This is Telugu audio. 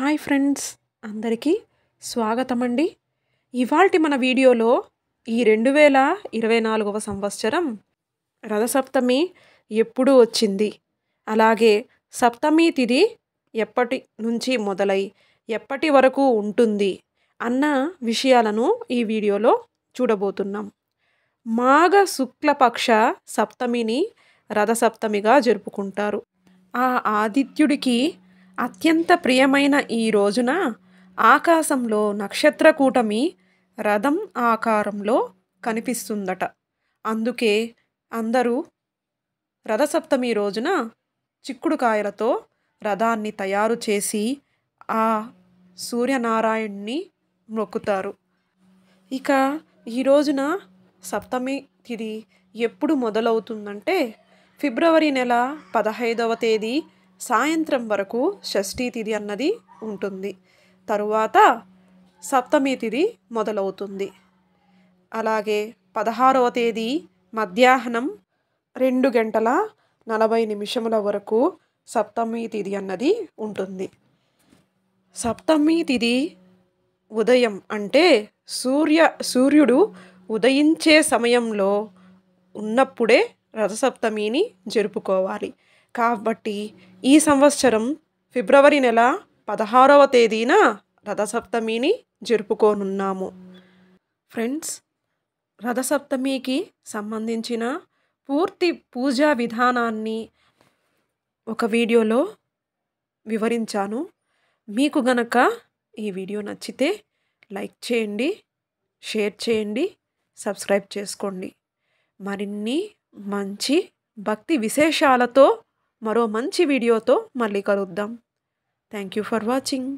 హాయ్ ఫ్రెండ్స్, అందరికీ స్వాగతమండి. ఇవాల్టి మన వీడియోలో ఈ 2024వ సంవత్సరం రథసప్తమి ఎప్పుడు వచ్చింది, అలాగే సప్తమి తిథి ఎప్పటి నుంచి మొదలై ఎప్పటి వరకు ఉంటుంది అన్న విషయాలను ఈ వీడియోలో చూడబోతున్నాం. మాఘ శుక్లపక్ష సప్తమిని రథసప్తమిగా జరుపుకుంటారు. ఆ ఆదిత్యుడికి అత్యంత ప్రియమైన ఈ రోజున ఆకాశంలో నక్షత్రకూటమి రథం ఆకారంలో కనిపిస్తుందట. అందుకే అందరూ రథసప్తమి రోజున చిక్కుడుకాయలతో రథాన్ని తయారు చేసి ఆ సూర్యనారాయణ్ణి మొక్కుతారు. ఇక ఈ రోజున సప్తమి తిథి ఎప్పుడు మొదలవుతుందంటే ఫిబ్రవరి నెల 15వ తేదీ సాయంత్రం వరకు షష్ఠీ తిథి అన్నది ఉంటుంది. తరువాత సప్తమి తిథి మొదలవుతుంది. అలాగే 16వ తేదీ మధ్యాహ్నం 2:40 వరకు సప్తమి తిథి అన్నది ఉంటుంది. సప్తమి తిథి ఉదయం అంటే సూర్యుడు ఉదయించే సమయంలో ఉన్నప్పుడే రథసప్తమిని జరుపుకోవాలి. కాబట్టి ఈ సంవత్సరం ఫిబ్రవరి నెల 16వ తేదీన రథసప్తమిని జరుపుకోనున్నాము. ఫ్రెండ్స్, రథసప్తమికి సంబంధించిన పూర్తి పూజా విధానాన్ని ఒక వీడియోలో వివరించాను. మీకు గనక ఈ వీడియో నచ్చితే లైక్ చేయండి, షేర్ చేయండి, సబ్స్క్రైబ్ చేసుకోండి. మరిన్ని మంచి భక్తి విశేషాలతో మరో మంచి వీడియోతో మళ్ళీ కలుద్దాం. Thank you for watching.